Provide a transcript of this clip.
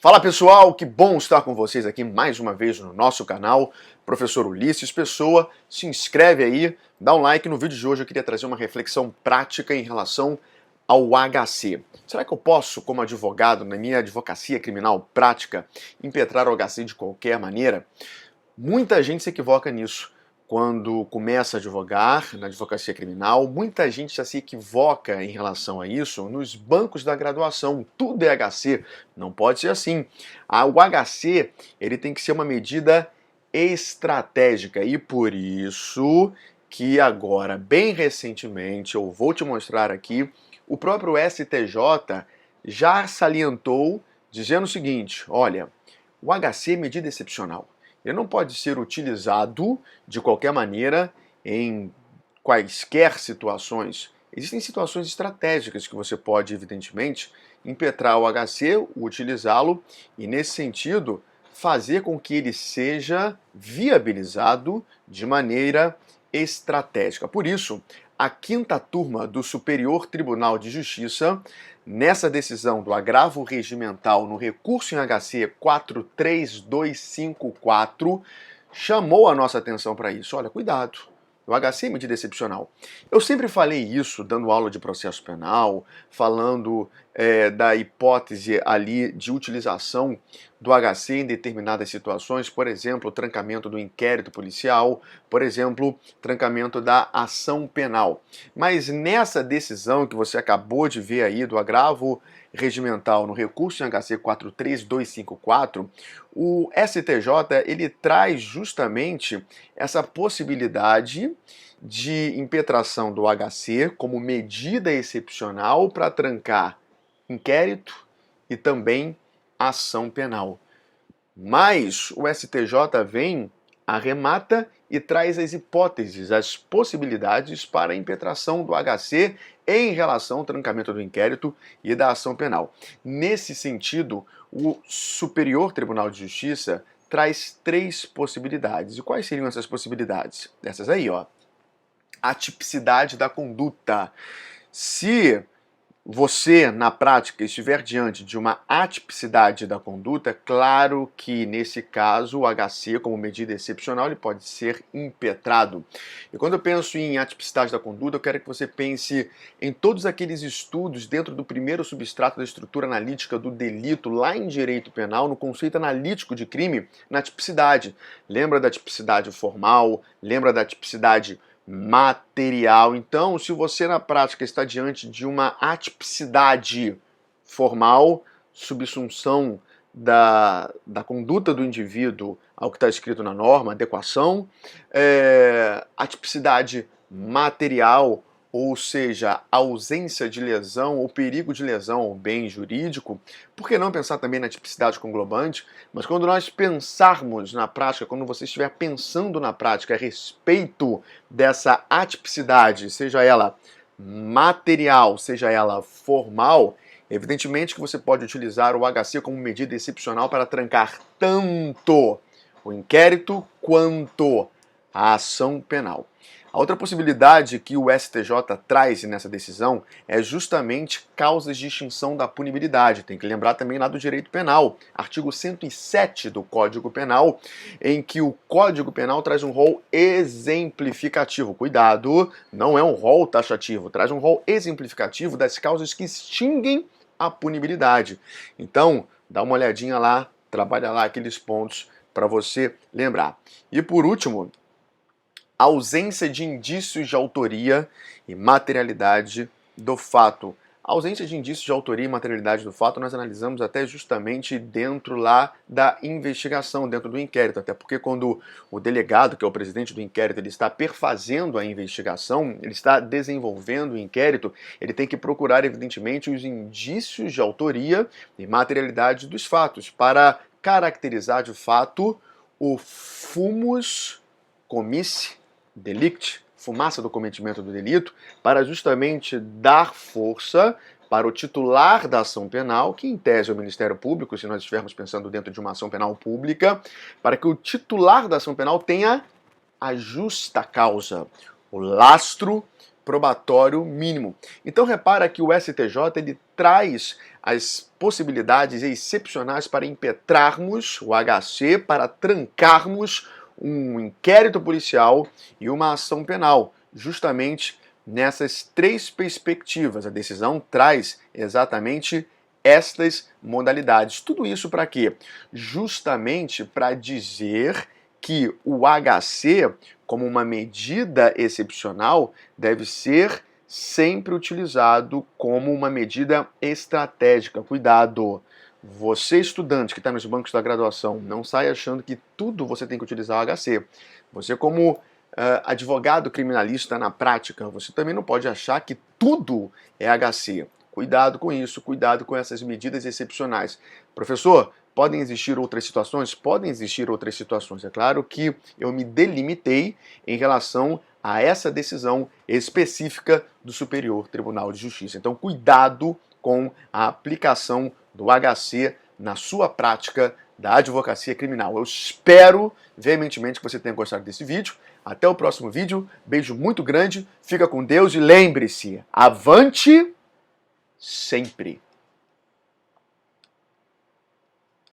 Fala pessoal, que bom estar com vocês aqui mais uma vez no nosso canal, Professor Ulisses Pessoa. Se inscreve aí, dá um like. No vídeo de hoje eu queria trazer uma reflexão prática em relação ao HC. Será que eu posso, como advogado, na minha advocacia criminal prática, impetrar o HC de qualquer maneira? Muita gente se equivoca nisso. Quando começa a advogar na advocacia criminal, muita gente já se equivoca em relação a isso nos bancos da graduação. Tudo é HC. Não pode ser assim. O HC ele tem que ser uma medida estratégica e por isso que agora, bem recentemente, eu vou te mostrar aqui, o próprio STJ já salientou dizendo o seguinte, olha, o HC é medida excepcional. Ele não pode ser utilizado de qualquer maneira em quaisquer situações. Existem situações estratégicas que você pode, evidentemente, impetrar o HC, utilizá-lo e, nesse sentido, fazer com que ele seja viabilizado de maneira estratégica. Por isso, a quinta turma do Superior Tribunal de Justiça, nessa decisão do agravo regimental no recurso em HC 43254, chamou a nossa atenção para isso. Olha, cuidado. O HC é medida excepcional. Eu sempre falei isso dando aula de processo penal, falando da hipótese ali de utilização do HC em determinadas situações, por exemplo, o trancamento do inquérito policial, por exemplo, trancamento da ação penal. Mas nessa decisão que você acabou de ver aí do agravo regimental no recurso em HC 43254, o STJ ele traz justamente essa possibilidade de impetração do HC como medida excepcional para trancar inquérito e também ação penal. Mas o STJ vem, arremata e traz as hipóteses, as possibilidades para a impetração do HC em relação ao trancamento do inquérito e da ação penal. Nesse sentido, o Superior Tribunal de Justiça traz três possibilidades. E quais seriam essas possibilidades? Essas aí, ó. A tipicidade da conduta. Se você, na prática, estiver diante de uma atipicidade da conduta, claro que, nesse caso, o HC, como medida excepcional, ele pode ser impetrado. E quando eu penso em atipicidade da conduta, eu quero que você pense em todos aqueles estudos dentro do primeiro substrato da estrutura analítica do delito, lá em direito penal, no conceito analítico de crime, na tipicidade. Lembra da tipicidade formal? Lembra da tipicidade material. Então, se você na prática está diante de uma atipicidade formal, subsunção da conduta do indivíduo ao que está escrito na norma, adequação, atipicidade material, ou seja, ausência de lesão ou perigo de lesão ao bem jurídico, por que não pensar também na tipicidade conglobante? Mas quando nós pensarmos na prática, quando você estiver pensando na prática a respeito dessa atipicidade, seja ela material, seja ela formal, evidentemente que você pode utilizar o HC como medida excepcional para trancar tanto o inquérito quanto a ação penal. A outra possibilidade que o STJ traz nessa decisão é justamente causas de extinção da punibilidade. Tem que lembrar também lá do direito penal, artigo 107 do Código Penal, em que o Código Penal traz um rol exemplificativo. Cuidado, não é um rol taxativo, traz um rol exemplificativo das causas que extinguem a punibilidade. Então, dá uma olhadinha lá, trabalha lá aqueles pontos para você lembrar. E por último, ausência de indícios de autoria e materialidade do fato. A ausência de indícios de autoria e materialidade do fato nós analisamos até justamente dentro lá da investigação, dentro do inquérito, até porque quando o delegado, que é o presidente do inquérito, ele está perfazendo a investigação, ele está desenvolvendo o inquérito, ele tem que procurar evidentemente os indícios de autoria e materialidade dos fatos para caracterizar de fato o fumus comissi delicti, fumaça do cometimento do delito, para justamente dar força para o titular da ação penal, que em tese é o Ministério Público, se nós estivermos pensando dentro de uma ação penal pública, para que o titular da ação penal tenha a justa causa, o lastro probatório mínimo. Então repara que o STJ ele traz as possibilidades excepcionais para impetrarmos o HC, para trancarmos um inquérito policial e uma ação penal, justamente nessas três perspectivas. A decisão traz exatamente estas modalidades. Tudo isso para quê? Justamente para dizer que o HC, como uma medida excepcional, deve ser sempre utilizado como uma medida estratégica. Cuidado! Você, estudante que está nos bancos da graduação, não sai achando que tudo você tem que utilizar o HC. Você, como advogado criminalista na prática, você também não pode achar que tudo é HC. Cuidado com isso, cuidado com essas medidas excepcionais. Professor, podem existir outras situações? Podem existir outras situações. É claro que eu me delimitei em relação a essa decisão específica do Superior Tribunal de Justiça. Então, cuidado com a aplicação do HC na sua prática da advocacia criminal. Eu espero veementemente que você tenha gostado desse vídeo. Até o próximo vídeo. Beijo muito grande. Fica com Deus e lembre-se, avante sempre!